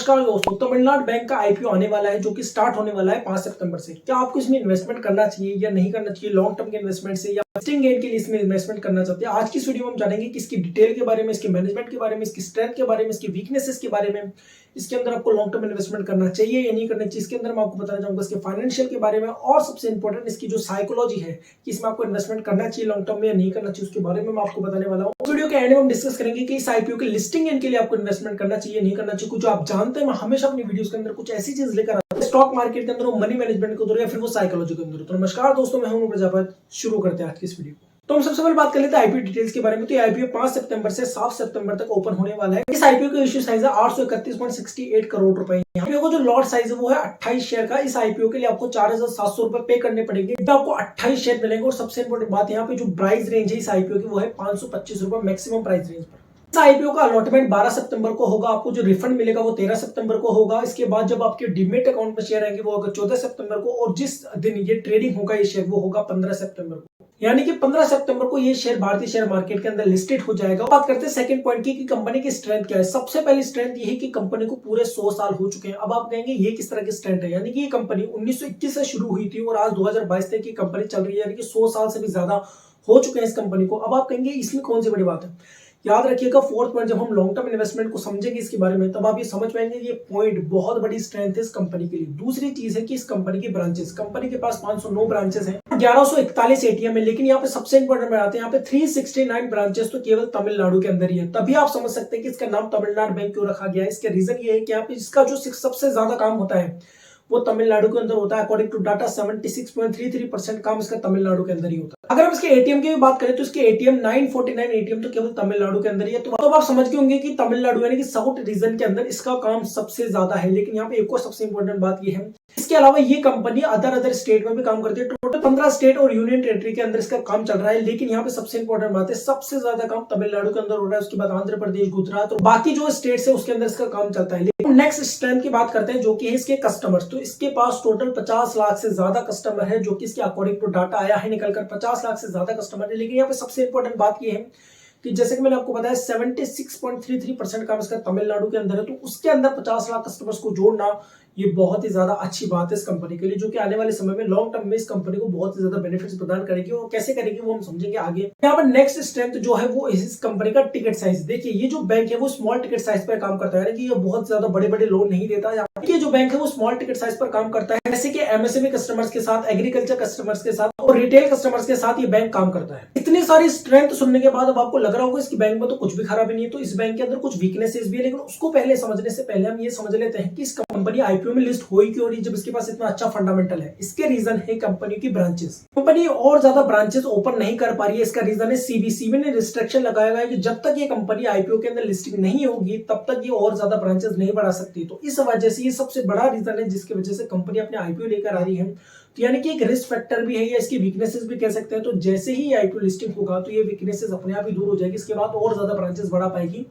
नमस्कार दोस्तों, तमिलनाडु बैंक का आईपीओ आने वाला है जो कि स्टार्ट होने वाला है 5 सितंबर से। क्या आपको इसमें इन्वेस्टमेंट करना चाहिए या नहीं करना चाहिए? लॉन्ग टर्म के इन्वेस्टमेंट से या लिस्टिंग गेन के लिए इसमें इन्वेस्टमेंट करना चाहते हैं? आज की इस वीडियो में हम जानेंगे कि इसकी डिटेल के बारे में, इसके मैनेजमेंट के बारे में, इसकी स्ट्रेंथ के बारे में, इसकी वीकनेसेस के बारे में, इसके अंदर आपको लॉन्ग टर्म इन्वेस्टमेंट करना चाहिए या नहीं करना चाहिए, इसके अंदर मैं आपको बताना चाहूंगा इसके फाइनेंशियल के बारे में, और सबसे इंपॉर्टेंट इसकी जो साइकोलॉजी है कि इसमें आपको इन्वेस्टमेंट करना चाहिए लॉन्ग टर्म में या नहीं करना चाहिए, उसके बारे में मैं आपको बताने वाला हूँ। वीडियो के एंड में हम डिस्कस करेंगे कि इस आईपीओ के लिस्टिंग गेन के लिए आपको इन्वेस्टमेंट करना चाहिए नहीं करना चाहिए। कुछ आप जानते हैं, मैं हमेशा अपनी वीडियोस के अंदर कुछ ऐसी चीज लेकर आता हूं स्टॉक मार्केट के अंदर, वो मनी मैनेजमेंट के अंदर या फिर वो साइकोलॉजी के अंदर। तो नमस्कार दोस्तों, मैं हूं प्रजापति। शुरू करते हैं आज की इस वीडियो को। तो हम सबसे पहले बात कर लेते हैं आईपीओ डिटेल्स के बारे में। तो ये आईपीओ 5 सितंबर से 7 सितंबर तक ओपन होने वाला है। इस आईपीओ का इश्यू साइज है 831.68 करोड़ रुपए। आईपीओ का जो लॉट साइज है वो है 28 शेयर का। इस आईपीओ के लिए आपको 4700 रुपए पे करने पड़ेंगे, आपको 28 शेयर मिलेंगे। और सबसे इंपॉर्टेंट बात यहाँ पे जो प्राइस रेंज है इस आईपीओ की वो है 525 रुपए मैक्सिमम प्राइस रेंज पर। इस आईपीओ का अलॉटमेंट 12 सितंबर को होगा। आपको जो रिफंड मिलेगा वो 13 सितंबर को होगा। इसके बाद जब आपके डीमेट अकाउंट में शेयर आएंगे वो होगा 14 सितंबर को, और जिस दिन ये ट्रेडिंग होगा ये शेयर वो होगा 15 सितंबर को। यानी कि 15 सितंबर को ये शेयर भारतीय शेयर मार्केट के अंदर लिस्टेड हो जाएगा। बात करते हैं सेकंड पॉइंट की कि कंपनी की स्ट्रेंथ क्या है। सबसे पहली स्ट्रेंथ ये है कि कंपनी को पूरे 100 साल हो चुके हैं। अब आप कहेंगे ये किस तरह की स्ट्रेंथ है? यानी कि ये कंपनी 1921 से शुरू हुई थी और आज 2022 तक की कंपनी चल रही है, यानी कि 100 साल से भी ज्यादा हो चुके हैं इस कंपनी को। अब आप कहेंगे इसमें कौन सी बड़ी बात है? याद रखिएगा, फोर्थ पॉइंट जब हम लॉन्ग टर्म इन्वेस्टमेंट को समझेंगे इसके बारे में तब आप ये समझ पाएंगे ये पॉइंट बहुत बड़ी स्ट्रेंथ है इस कंपनी के लिए। दूसरी चीज है कि इस कंपनी की ब्रांचेस, कंपनी के पास 509 ब्रांचेस हैं, 1141 एटीएम है। लेकिन यहाँ पे सबसे इंपॉर्टेंट में आते हैं, यहाँ पे 369 ब्रांचेस तो केवल तमिलनाडु के अंदर ही है। तभी आप समझ सकते हैं कि इसका नाम तमिलनाडु बैंक क्यों रखा गया है। इसका रीजन ये है कि यहाँ पे इसका जो सबसे ज्यादा काम होता है वो तमिलनाडु के अंदर होता है। अकॉर्डिंग टू डाटा 76.33% काम इसका तमिलनाडु के अंदर ही होता है। अगर हम इसके एटीएम की बात करें तो इसके एटीएम 949 एटीएम तो केवल तमिलनाडु के अंदर ही है। तो आप समझ गए होंगे कि तमिलनाडु यानी कि साउथ रीजन के अंदर इसका काम सबसे ज्यादा है। लेकिन यहाँ पे एक और सबसे इंपॉर्टेंट बात ये है, इसके अलावा ये कंपनी अदर स्टेट में भी काम करती है। टोटल 15 स्टेट और यूनियन टेरिटरी के अंदर इसका काम चल रहा है। लेकिन यहाँ पे सबसे इंपॉर्टेंट बात है, सबसे ज्यादा काम तमिलनाडु के अंदर हो रहा है। उसके बाद आंध्र प्रदेश, गुजरात और बाकी जो स्टेट्स है उसके अंदर इसका काम चलता है। लेकिन नेक्स्ट स्ट्रेंथ की बात करते हैं जो कि है इसके कस्टमर्स। तो इसके पास टोटल 50 लाख से ज्यादा कस्टमर है, जो कि इसके अकॉर्डिंग टू डाटा आया है निकलकर 50 लाख से ज्यादा कस्टमर है। लेकिन यहाँ पे सबसे इंपॉर्टेंट बात ये है कि जैसे कि मैंने आपको बताया 76.33% काम इसका तमिलनाडु के अंदर है। तो उसके अंदर 50 लाख कस्टमर्स को जोड़ना ये बहुत ही ज्यादा अच्छी बात है इस कंपनी के लिए, जो कि आने वाले समय में लॉन्ग टर्म में इस कंपनी को बहुत ही ज्यादा बेनिफिट्स प्रदान करेगी। और कैसे करेगी वो हम समझेंगे आगे। यहाँ पर नेक्स्ट स्ट्रेंथ जो है वो इस कंपनी का टिकट साइज। देखिए ये जो बैंक है वो स्मॉल टिकट साइज पर काम करता है, यानी कि ये बहुत ज्यादा बड़े बड़े लोन नहीं देता। ये जो बैंक है वो स्मॉल टिकट साइज पर काम करता है, जैसे कि एमएसएमई कस्टमर्स के साथ, एग्रीकल्चर कस्टमर्स के साथ और रिटेल कस्टमर्स के साथ ये बैंक काम करता है। इतनी सारी स्ट्रेंथ सुनने के बाद अब आपको लग रहा होगा इसकी बैंक में तो कुछ भी खराबी नहीं है। तो इस बैंक के अंदर कुछ वीकनेसेस भी है, लेकिन उसको पहले समझने से पहले हम ये समझ लेते हैं कि इस कंपनी आईपीओ में लिस्ट हुई क्यों रही जब इसके पास इतना अच्छा फंडामेंटल है। इसके रीजन है कंपनी की ब्रांचेस। कंपनी और ज्यादा ब्रांचेस ओपन नहीं कर पा रही है। इसका रीजन है सीबी ने रिस्ट्रिक्शन लगाया हुआ है कि जब तक ये कंपनी आईपीओ के अंदर लिस्टिंग नहीं होगी तब तक ये और ज्यादा ब्रांचेस नहीं बढ़ा सकती। तो इस वजह से ये सबसे बड़ा रीजन है जिसकी वजह से कंपनी अपने आईपीओ लेकर आ रही है। तो यानी कि एक रिस्क फैक्टर भी है या इसकी वीकनेसेस भी कह सकते हैं। तो जैसे ही आईपीओ लिस्टिंग होगा तो ये वीकनेसेस अपने आप ही दूर हो जाएगी। इसके बाद और ज्यादा ब्रांचेस बढ़ा पाएगी,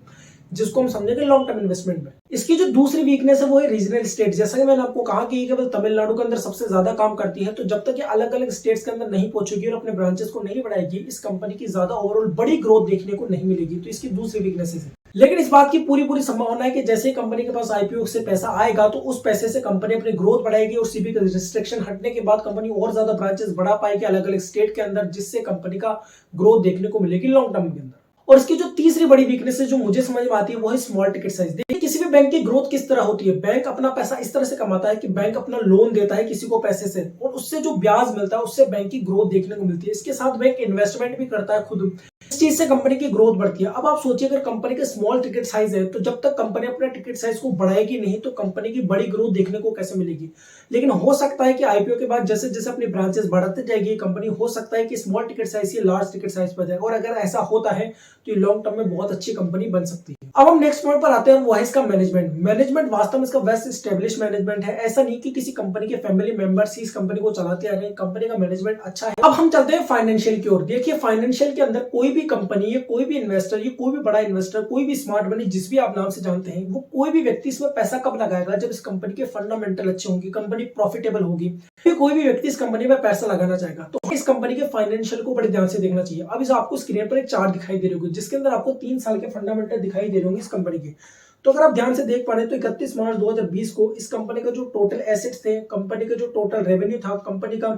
जिसको हम समझेंगे लॉन्ग टर्म इन्वेस्टमेंट में। इसकी जो दूसरी वीकनेस है वो है रीजनल स्टेट। जैसा कि मैंने आपको कहा कि ये केवल तमिलनाडु के अंदर सबसे ज्यादा काम करती है। तो जब तक ये अलग अलग स्टेट्स के अंदर नहीं पहुंचेगी और अपने ब्रांचेस को नहीं बढ़ाएगी, इस कंपनी की ज्यादा ओवरऑल बड़ी ग्रोथ देखने को नहीं मिलेगी। तो इसकी दूसरी वीकनेसेस है। लेकिन इस बात की पूरी संभावना है कि जैसे ही कंपनी के पास आईपीओ से पैसा आएगा तो उस पैसे से कंपनी अपनी ग्रोथ बढ़ाएगी और सीबी का रिस्ट्रिक्शन हटने के बाद कंपनी और ज्यादा ब्रांचेस बढ़ा पाएगी अलग अलग स्टेट के अंदर, जिससे कंपनी का ग्रोथ देखने को मिलेगी लॉन्ग टर्म के अंदर। और इसकी जो तीसरी बड़ी वीकनेस है जो मुझे समझ में आती है वो है स्मॉल टिकट साइज। देखिए किसी भी बैंक की ग्रोथ किस तरह होती है। बैंक अपना पैसा इस तरह से कमाता है कि बैंक अपना लोन देता है किसी को पैसे से, और उससे जो ब्याज मिलता है उससे बैंक की ग्रोथ देखने को मिलती है। इसके साथ बैंक इन्वेस्टमेंट भी करता है खुद, इस चीज से कंपनी की ग्रोथ बढ़ती है। अब आप सोचिए अगर कंपनी का स्मॉल टिकट साइज है तो जब तक कंपनी अपना टिकट साइज को बढ़ाएगी नहीं तो कंपनी की बड़ी ग्रोथ देखने को कैसे मिलेगी। लेकिन हो सकता है कि आईपीओ के बाद जैसे जैसे अपनी ब्रांचेस बढ़ाते जाएगी कंपनी, हो सकता है कि स्मॉल टिकट साइज से लार्ज टिकट साइज पर जाएगा। और अगर ऐसा होता है तो ये लॉन्ग टर्म में बहुत अच्छी कंपनी बन सकती है। अब हम नेक्स्ट पॉइंट पर आते हैं, वो है इसका मैनेजमेंट वास्तव में इसका वेस्ट एस्टेब्लिश मैनेजमेंट है। ऐसा नहीं कि किसी कंपनी के फैमिली मेंबर्स ही इस कंपनी को चलाते आ रहे हैं। कंपनी का मैनेजमेंट अच्छा है। अब हम चलते हैं फाइनेंशियल की ओर। देखिए फाइनेंशियल के अंदर कोई भी कंपनी, कोई भी इन्वेस्टर, ये कोई भी बड़ा इन्वेस्टर, कोई भी स्मार्ट मनी जिस भी आप नाम से जानते हैं, वो कोई भी व्यक्ति इसमें पैसा कब लगाएगा? जब इस कंपनी के फंडामेंटल अच्छे होंगे, कंपनी प्रॉफिटेबल होगी, फिर कोई भी व्यक्ति इस कंपनी में पैसा लगाना चाहेगा। तो इस कंपनी के फाइनेंशियल को बड़े ध्यान से देखना चाहिए। अब इस आपको स्क्रीन पर एक चार्ट दिखाई दे रही होगी जिसके अंदर आपको 3 साल के फंडामेंटल दिखाई दे रहे होंगे इस कंपनी के। तो अगर आप ध्यान से देख पा रहे हैं तो 31 मार्च 2020 को इस कंपनी का जो टोटल एसेट्स थे, कंपनी का जो टोटल रेवेन्यू था, कंपनी का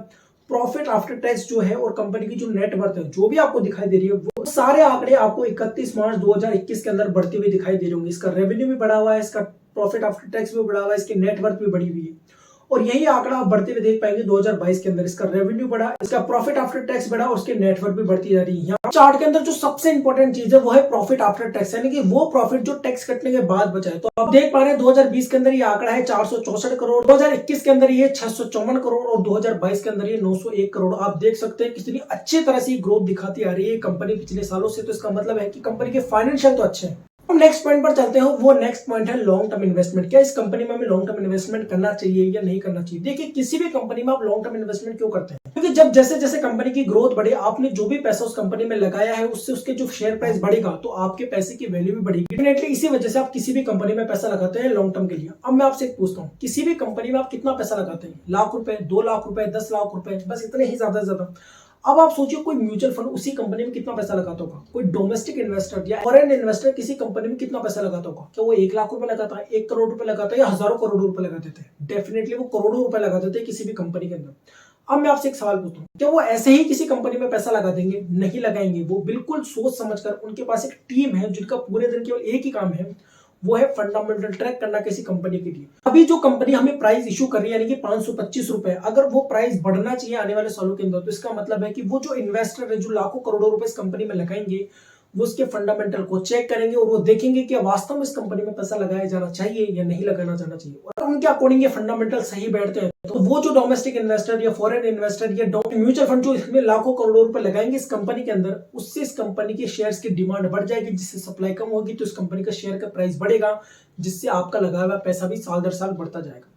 प्रॉफिट आफ्टर टैक्स जो है और कंपनी की जो नेट वर्थ है जो भी आपको दिखाई दे रही है वो सारे आंकड़े आपको 31 मार्च 2021 के अंदर बढ़ती हुई दिखाई दे रही होंगी। इसका रेवेन्यू भी बढ़ा हुआ है, इसका प्रॉफिट आफ्टर टैक्स भी बढ़ा हुआ है, इसकी नेट वर्थ भी बढ़ी हुई है और यही आंकड़ा आप बढ़ते हुए देख पाएंगे 2022 के अंदर। इसका रेवेन्यू बढ़ा, इसका प्रॉफिट आफ्टर टैक्स बढ़ा और उसके नेटवर्क भी बढ़ती जा रही है। यहाँ चार्ट के अंदर जो सबसे इंपॉर्टेंट चीज है वो है प्रॉफिट आफ्टर टैक्स, यानी कि वो प्रॉफिट जो टैक्स कटने के बाद बचा है। तो आप देख पा रहे हैं 2020 के अंदर ये आंकड़ा है 464 करोड़, 2021 के अंदर ये 654 करोड़ और 2022 के अंदर ये 901 करोड़। आप देख सकते हैं कितनी अच्छी तरह से ग्रोथ दिखाती आ रही है कंपनी पिछले सालों से। तो इसका मतलब है कि कंपनी के फाइनेंशियल तो अच्छे हैं। हम नेक्स्ट पॉइंट पर चलते हैं। वो नेक्स्ट पॉइंट है लॉन्ग टर्म इन्वेस्टमेंट। क्या इस कंपनी में हमें लॉन्ग टर्म इन्वेस्टमेंट करना चाहिए या नहीं करना चाहिए? देखिए, किसी भी कंपनी में आप लॉन्ग टर्म इन्वेस्टमेंट क्यों करते हैं? क्योंकि जब जैसे जैसे कंपनी की ग्रोथ बढ़े, आपने जो भी पैसा उस कंपनी में लगाया है उससे उसके जो शेयर प्राइस बढ़ेगा तो आपके पैसे की वैल्यू भी बढ़ेगी। डेफिनेटली इसी वजह से आप किसी भी कंपनी में पैसा लगाते हैं लॉन्ग टर्म के लिए। अब मैं आपसे पूछता हूँ, किसी भी कंपनी में आप कितना पैसा लगाते हैं? लाख रुपए, 2 लाख रुपए, 10 लाख रुपए, बस इतने ही ज्यादा से ज्यादा। अब आप सोचिए कोई म्यूचुअल फंड उसी कंपनी में कितना पैसा लगाता होगा? कोई डोमेस्टिक इन्वेस्टर या फॉरेन इन्वेस्टर किसी कंपनी में कितना पैसा लगाता होगा? क्या वो 1 लाख रुपए लगाता है, 1 करोड़ रुपए लगाता है या हजारों करोड़ों रुपए लगा देते हैं? डेफिनेटली वो करोड़ों रुपए लगा देते हैं किसी भी कंपनी के अंदर। अब मैं आपसे एक सवाल पूछता हूँ, क्या वो ऐसे ही किसी कंपनी में पैसा लगा देंगे? नहीं लगाएंगे। वो बिल्कुल सोच समझकर, उनके पास एक टीम है जिनका पूरे दिन केवल एक ही काम है, वो है फंडामेंटल ट्रैक करना किसी कंपनी के लिए। अभी जो कंपनी हमें प्राइस इशू कर रही है यानी कि 525 रुपए, अगर वो प्राइस बढ़ना चाहिए आने वाले सालों के अंदर तो इसका मतलब है कि वो जो इन्वेस्टर है जो लाखों करोड़ों रुपए इस कंपनी में लगाएंगे वो उसके फंडामेंटल को चेक करेंगे और वो देखेंगे कि वास्तव में इस कंपनी में पैसा लगाया जाना चाहिए या नहीं लगाना जाना चाहिए। और उनके अकॉर्डिंग ये फंडामेंटल सही बैठते हैं तो वो जो डोमेस्टिक इन्वेस्टर या फॉरेन इन्वेस्टर या म्यूचुअल फंड जो इसमें लाखों करोड़ों रुपए लगाएंगे इस कंपनी के अंदर, उससे इस कंपनी के शेयर्स की डिमांड बढ़ जाएगी, जिससे सप्लाई कम होगी तो इस कंपनी का शेयर का प्राइस बढ़ेगा, जिससे आपका लगाया हुआ पैसा भी साल दर साल बढ़ता जाएगा।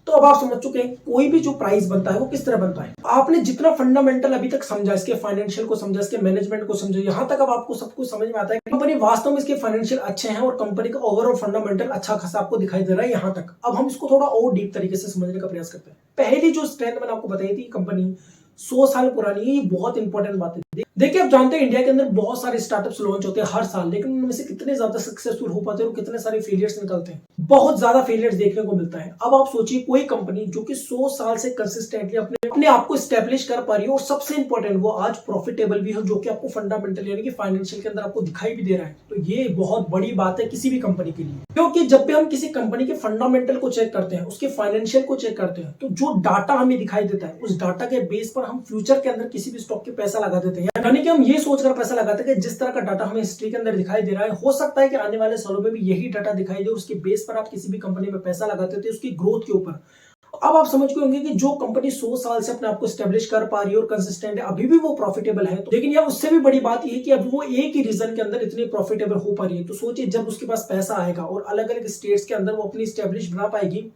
तो अब आप समझ चुके हैं कोई भी जो प्राइस बनता है वो किस तरह बनता है। आपने जितना फंडामेंटल अभी तक समझा, इसके फाइनेंशियल को समझा, इसके मैनेजमेंट को समझा, यहाँ तक अब आपको सब कुछ समझ में आता है कंपनी वास्तव में इसके फाइनेंशियल अच्छे हैं और कंपनी का ओवरऑल फंडामेंटल अच्छा खासा आपको दिखाई दे रहा है यहाँ तक। अब हम इसको थोड़ा और डीप तरीके से समझने का प्रयास करते हैं। पहली जो स्ट्रेंथ मैंने आपको बताई थी, कंपनी 100 साल पुरानी है, ये बहुत इंपॉर्टेंट बात है। देखिए, आप जानते हैं इंडिया के अंदर बहुत सारे स्टार्टअप्स लॉन्च होते हैं हर साल, लेकिन उनमें से कितने ज्यादा सक्सेसफुल हो पाते हैं और कितने सारे फेलियर्स निकलते हैं? बहुत ज्यादा फेलियर्स देखने को मिलता है। अब आप सोचिए कोई कंपनी जो कि 100 साल से कंसिस्टेंटली अपने आप को स्टैब्लिश कर पा रही है और सबसे इंपॉर्टेंट वो आज प्रॉफिटेबल भी है, जो कि आपको फंडामेंटल यानी कि फाइनेंशियल के अंदर आपको दिखाई भी दे रहा है, तो ये बहुत बड़ी बात है किसी भी कंपनी के लिए। क्योंकि जब भी हम किसी कंपनी के फंडामेंटल को चेक करते हैं, उसके फाइनेंशियल को चेक करते हैं, तो जो डाटा हमें दिखाई देता है उस डाटा के बेस पर हम फ्यूचर के अंदर किसी भी स्टॉक के पैसा लगा देते हैं। यानी कि हम ये सोचकर पैसा लगाते हैं कि जिस तरह का डाटा हमें हिस्ट्री के अंदर दिखाई दे रहा है, हो सकता है कि आने वाले सालों में भी यही डाटा दिखाई दे, उसके बेस पर आप किसी भी कंपनी में पैसा लगाते थे उसकी ग्रोथ के ऊपर। अब आप समझ गए होंगे कि जो कंपनी 100 साल से अपने आप को स्टैब्लिश कर पा रही है और कंसिस्टेंट है, अभी भी वो प्रॉफिटेबल है, तो लेकिन यार उससे भी बड़ी बात यह है कि अब वो एक ही रीजन के अंदर इतनी प्रॉफिटेबल हो पा रही है। तो सोचिए जब उसके पास पैसा आएगा और अलग अलग स्टेट्स के अंदर वो अपनी स्टैब्लिश बना पाएगी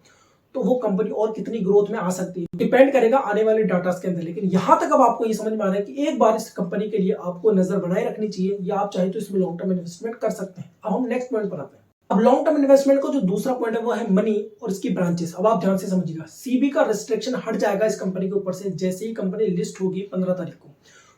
तो वो कंपनी और कितनी ग्रोथ में आ सकती है, डिपेंड करेगा आने वाले डाटा के अंदर। लेकिन यहां तक अब आपको ये समझ में आ रहा है कि एक बार इस कंपनी के लिए आपको नजर बनाए रखनी चाहिए या आप चाहे तो इसमें लॉन्ग टर्म इन्वेस्टमेंट कर सकते हैं। अब हम नेक्स्ट पॉइंट पर आते हैं। अब लॉन्ग टर्म इन्वेस्टमेंट का जो दूसरा पॉइंट है वो है मनी और इसकी ब्रांचेस। अब आप ध्यान से समझिएगा, सीबी का रिस्ट्रिक्शन हट जाएगा इस कंपनी के ऊपर से जैसे ही कंपनी लिस्ट होगी 15 तारीख को।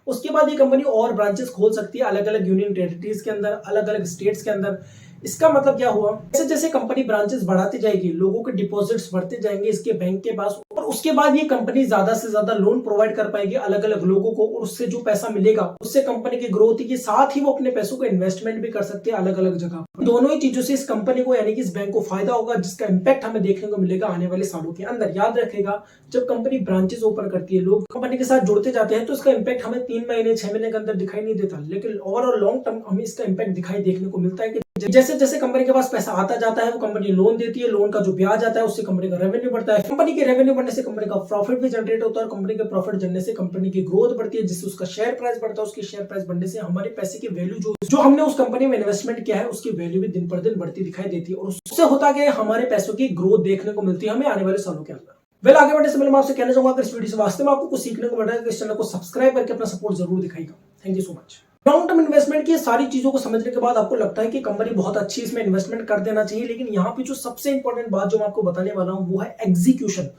उसके बाद ये कंपनी और ब्रांचेस खोल सकती है अलग अलग यूनियन टेरिटरीज के अंदर, अलग अलग स्टेट्स के अंदर। इसका मतलब क्या हुआ, जैसे जैसे कंपनी ब्रांचेस बढ़ाती जाएगी, लोगों के डिपॉजिट्स बढ़ते जाएंगे इसके बैंक के पास, और उसके बाद ये कंपनी ज्यादा से ज्यादा लोन प्रोवाइड कर पाएगी अलग अलग लोगों को, और उससे जो पैसा मिलेगा उससे कंपनी की ग्रोथ के साथ ही वो अपने पैसों को इन्वेस्टमेंट भी कर सकते हैं अलग अलग जगह। दोनों ही चीजों से इस कंपनी को यानी कि इस बैंक को फायदा होगा, जिसका इंपैक्ट हमें देखने को मिलेगा आने वाले सालों के अंदर। याद रखेगा, जब कंपनी ब्रांचेस ओपन करती है, लोग कंपनी के साथ जुड़ते जाते हैं, तो इसका इंपैक्ट हमें 3 महीने 6 महीने के अंदर दिखाई नहीं देता, लेकिन ओवरऑल लॉन्ग टर्म हमें इसका इंपैक्ट दिखाई देखने को मिलता है कि जैसे जैसे कंपनी के पास पैसा आता जाता है वो कंपनी लोन देती है, लोन का जो ब्याज आता है उससे कंपनी का रेवेन्यू बढ़ता है, कंपनी के रेवेन्यू बढ़ने से कंपनी का प्रॉफिट भी जनरेट होता है, कंपनी के प्रॉफिट जनने से कंपनी की ग्रोथ बढ़ती है, जिससे उसका शेयर प्राइस बढ़ता है, उसकी शेयर प्राइस बढ़ने से हमारे पैसे की वैल्यू जो हमने उस कंपनी में इन्वेस्टमेंट किया है उसकी वैल्यू भी दिन पर दिन बढ़ती दिखाई देती है, और उससे होता है हमारे पैसों की ग्रोथ देखने को मिलती है हमें आने वाले सालों के अंदर। आगे बढ़ने से पहले मैं आपसे कहना चाहूंगा अगर इस वीडियो से वास्तव में आपको कुछ सीखने को मिल रहा है तो इस चैनल को सब्सक्राइब करके अपना सपोर्ट जरूर दिखाएगा। Thank you so much. Long term investment की सारी चीजों को समझने के बाद आपको लगता है कि कंपनी बहुत अच्छी इसमें इन्वेस्टमेंट कर देना चाहिए, लेकिन यहाँ पे जो सबसे इंपॉर्टेंट बात जो मैं आपको बताने वाला हूँ वो है एग्जीक्यूशन।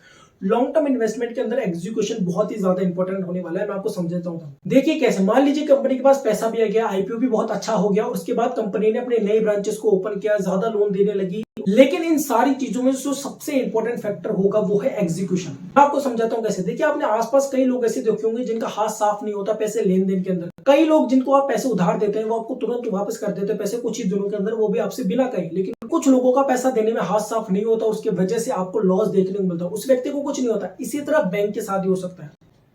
लॉन्ग टर्म इन्वेस्टमेंट के अंदर एग्जीक्यूशन बहुत ही ज्यादा इंपॉर्टेंट होने वाला है। मैं आपको समझाता हूँ। देखिए कैसे, मान लीजिए कंपनी के पास पैसा भी आ गया, आईपीओ भी बहुत अच्छा हो गया, उसके बाद कंपनी ने अपने नए ब्रांचेस को ओपन किया, ज्यादा लोन देने लगी, लेकिन इन सारी चीजों में जो सबसे इंपॉर्टेंट फैक्टर होगा वो है एग्जीक्यूशन। मैं आपको समझाता हूँ कैसे। देखिए आपने आसपास कई लोग ऐसे देखे होंगे जिनका हाथ साफ नहीं होता पैसे लेन देन के अंदर। कई लोग जिनको आप पैसे उधार देते हैं वो आपको तुरंत वापस कर देते हैं पैसे कुछ ही दिनों के अंदर, वो भी आपसे बिना कहे। लेकिन कुछ लोगों का पैसा देने में हाथ साफ नहीं होता, उसकी वजह से आपको लॉस देखने को मिलता है, उस व्यक्ति को कुछ नहीं होता। इसी तरह बैंक के साथ ही हो सकता है।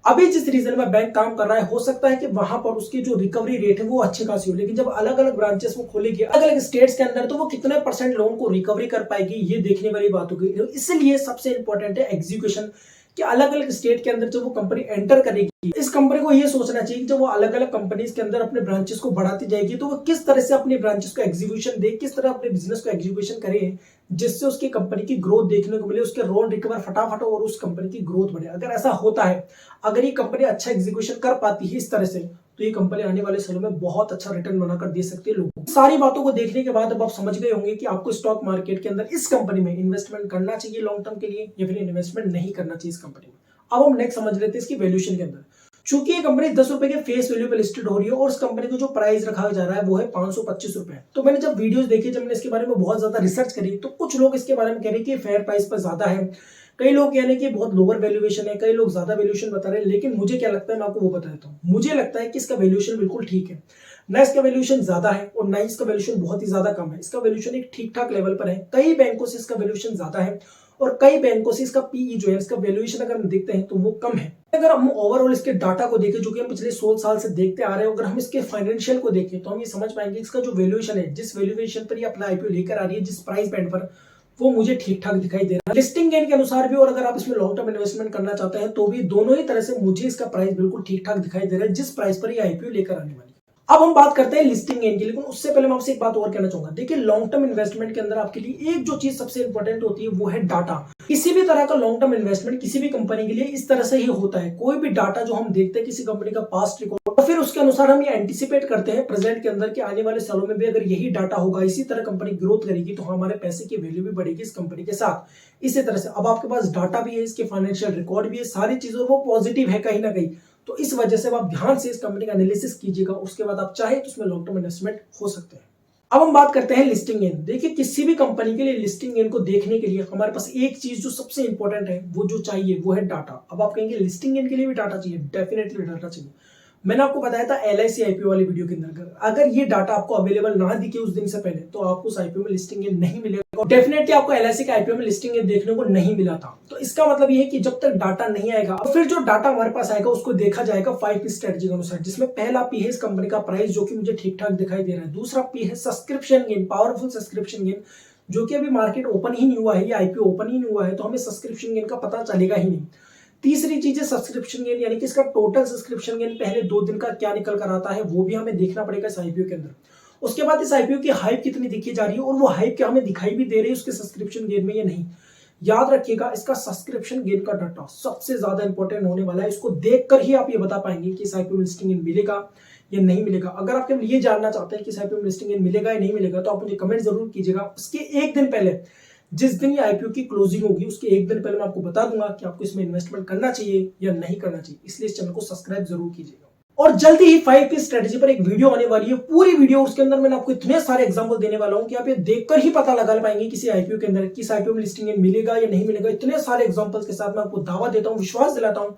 अभी जिस रीजन में बैंक काम कर रहा है, हो सकता है कि वहां पर उसकी जो रिकवरी रेट है वो अच्छी खासी हो, लेकिन जब अलग अलग ब्रांचेस वो खोलेगी अलग अलग स्टेट्स के अंदर, तो वो कितने परसेंट लोन को रिकवरी कर पाएगी ये देखने वाली बात होगी। इसलिए सबसे इंपॉर्टेंट है एग्जीक्यूशन, कि अलग अलग स्टेट के अंदर जब वो कंपनी एंटर करेगी, इस कंपनी को ये सोचना चाहिए कि जब वो अलग अलग कंपनीज के अंदर अपने ब्रांचेस को बढ़ाती जाएगी तो वो किस तरह से अपने ब्रांचेस को एग्जीक्यूशन दे, किस तरह अपने बिजनेस को एग्जीक्यूशन करे, जिससे उसकी कंपनी की ग्रोथ देखने को मिले, उसके लोन रिकवर फटाफट और उस कंपनी की ग्रोथ बढ़े। अगर ऐसा होता है, अगर ये कंपनी अच्छा एग्जीक्यूशन कर पाती है इस तरह से, तो ये कंपनी आने वाले सालों में बहुत अच्छा रिटर्न बनाकर दे सकती है लोगों को। सारी बातों को देखने के बाद अब आप समझ गए होंगे कि आपको स्टॉक मार्केट के अंदर इस कंपनी में इन्वेस्टमेंट करना चाहिए लॉन्ग टर्म के लिए, या फिर इन्वेस्टमेंट नहीं करना चाहिए इस कंपनी में। अब हम नेक्स्ट समझ लेते हैं इसकी वैल्यूएशन के अंदर। चूंकि ये कंपनी 10 रुपए के फेस वैल्यू पे लिस्टेड हो रही है और इस कंपनी को जो प्राइस रखा जा रहा है वो है 525 रुपए। तो मैंने जब वीडियोस देखी, जब मैंने इसके बारे में बहुत ज्यादा रिसर्च करी, तो कुछ लोग इसके बारे में कह रहे हैं कि फेयर प्राइस पर ज्यादा है, कई लोग कह रहे हैं कि बहुत लोअर वैल्यूएशन है, कई लोग ज्यादा वैल्यूएशन बता रहे हैं। लेकिन मुझे क्या लगता है, मैं आपको वो बता देता हूँ। मुझे लगता है कि इसका वैल्यूएशन बिल्कुल ठीक है, ना इसका वैल्यूएशन ज्यादा है और ना इसका वैल्यूएशन बहुत ही ज्यादा कम है। इसका वैल्यूएशन एक ठीक ठाक लेवल पर है। कई बैंकों से इसका वैल्यूएशन ज्यादा है और कई बैंकों से इसका पीई जो है, इसका वैल्यूएशन अगर हम देखते हैं तो वो कम है। अगर हम ओवरऑल इसके डाटा को देखें, जो कि हम पिछले 16 साल से देखते आ रहे हैं, अगर हम इसके फाइनेंशियल को देखें तो हम ये समझ पाएंगे इसका जो वैल्यूएशन है, जिस वैल्यूएशन पर ये अपना आईपीओ लेकर आ रही है, जिस प्राइस बैंड पर, वो मुझे ठीक ठाक दिखाई दे रहा है लिस्टिंग गेन के अनुसार भी। और अगर आप इसमें लॉन्ग टर्म इन्वेस्टमेंट करना चाहते हैं तो भी दोनों ही तरह से मुझे इसका प्राइस बिल्कुल ठीक ठाक दिखाई दे रहा है, जिस प्राइस पर ये आईपीओ लेकर आने वाली है। अब हम बात करते हैं लिस्टिंग गेन की, लेकिन उससे पहले मैं आपसे एक बात और कहना चाहूंगा। देखिए लॉन्ग टर्म इन्वेस्टमेंट के अंदर आपके लिए एक जो चीज सबसे इंपॉर्टेंट होती है वो है डाटा। किसी भी तरह का लॉन्ग टर्म इन्वेस्टमेंट किसी भी कंपनी के लिए इस तरह से ही होता है। कोई भी डाटा जो हम देखते हैं किसी कंपनी का पास्ट रिकॉर्ड, तो फिर उसके अनुसार हम ये एंटिसिपेट करते हैं प्रेजेंट के अंदर कि आने वाले सालों में भी अगर यही डाटा होगा, इसी तरह कंपनी ग्रोथ करेगी, तो हमारे पैसे की वैल्यू भी बढ़ेगी इस कंपनी के साथ। इसी तरह से अब आपके पास डाटा भी है, इसके फाइनेंशियल रिकॉर्ड भी है, सारी चीजों वो पॉजिटिव है कहीं ना कहीं। तो इस वजह से आप ध्यान से इस कंपनी का एनालिसिस कीजिएगा, उसके बाद आप चाहे तो उसमें लॉन्ग टर्म इन्वेस्टमेंट हो सकते हैं। अब हम बात करते हैं लिस्टिंग गेन। देखिए किसी भी कंपनी के लिए लिस्टिंग गेन को देखने के लिए हमारे पास एक चीज जो सबसे इंपॉर्टेंट है, वो जो चाहिए वो है डाटा। अब आप कहेंगे लिस्टिंग गेन के लिए भी डाटा चाहिए, डेफिनेटली डाटा चाहिए। मैंने आपको बताया था LIC आईपीओ वाली वीडियो के अंदर, अगर ये डाटा आपको अवेलेबल ना दिखे उस दिन से पहले, तो आपको उस आईपीओ में लिस्टिंग गेन नहीं मिलेगा। डेफिनेटली आपको LIC का आईपीओ में लिस्टिंग गेन देखने को नहीं मिला था। तो इसका मतलब ये है कि जब तक डाटा नहीं आएगा, तो फिर जो डाटा हमारे पास आएगा उसको देखा जाएगा 5P स्ट्रेटजी के अनुसार, जिसमें पहला P है इस कंपनी का प्राइस, जो कि मुझे ठीक ठाक दिखाई दे रहा है। दूसरा P है subscription gain, powerful subscription gain, जो कि अभी मार्केट ओपन ही नहीं हुआ है, ये आईपीओ ओपन ही नहीं हुआ है, तो हमें सब्सक्रिप्शन गेन का पता चलेगा ही नहीं। तीसरी चीज है सब्सक्रिप्शन गेन, यानी कि इसका टोटल सब्सक्रिप्शन गेन पहले 2 दिन का क्या निकल कर आता है, वो भी हमें देखना पड़ेगा इस आईपीओ के अंदर। उसके बाद इस आईपीओ की हाइप कितनी दिखी जा रही है और वो हाइप क्या हमें दिखाई भी दे रही है उसके सब्सक्रिप्शन गेन में या नहीं। याद रखिएगा इसका सब्सक्रिप्शन गेन का डाटा सबसे ज्यादा इंपॉर्टेंट होने वाला है। इसको देखकर ही आप ये बता पाएंगे कि इस आईपीओ में लिस्टिंग गेन मिलेगा या नहीं मिलेगा। अगर आप केवल ये जानना चाहते हैं कि इस आईपीओ में लिस्टिंग गेन मिलेगा या नहीं मिलेगा, तो आप मुझे कमेंट जरूर कीजिएगा। उसके एक दिन पहले, जिस दिन ये आईपीओ की क्लोजिंग होगी, उसके एक दिन पहले मैं आपको बता दूंगा कि आपको इसमें इन्वेस्टमेंट करना चाहिए या नहीं करना चाहिए। इसलिए इस चैनल को सब्सक्राइब जरूर कीजिएगा। और जल्दी ही 5P स्ट्रेटजी पर एक वीडियो आने वाली है, पूरी वीडियो, उसके अंदर मैंने आपको इतने सारे एग्जांपल देने वाला हूं कि आप ये देखकर ही पता लगा पाएंगे किसी आईपीओ के अंदर किस आईपीओ में लिस्टिंग गेन मिलेगा या नहीं मिलेगा। इतने सारे एग्जांपल्स के साथ मैं आपको दावा देता हूं, विश्वास दिलाता हूं,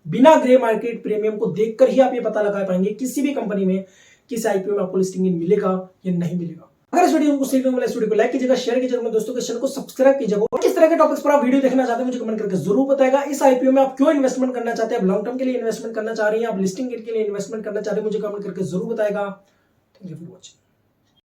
बिना ग्रे मार्केट प्रीमियम को देखकर ही आप ये पता लगा पाएंगे किसी भी कंपनी में किस आईपीओ में आपको लिस्टिंग गेन मिलेगा या नहीं मिलेगा। अगर इस वीडियो को सीखने वाले, इस वीडियो को लाइक कीजिएगा, शेयर कीजिएगा अपने दोस्तों के, चैनल को सब्सक्राइब कीजिएगा। और किस तरह के टॉपिक्स पर आप वीडियो देखना चाहते हैं मुझे कमेंट करके जरूर बताएगा। इस आईपीओ में आप क्यों इन्वेस्टमेंट करना चाहते हैं, आप लॉन्ग टर्म के लिए इन्वेस्टमेंट करना चाह रहे हैं, आप लिस्टिंग के लिए इन्वेस्टमेंट करना चाह रहे हैं, मुझे कमेंट करके जरूर बताएगा। Thank you for watching.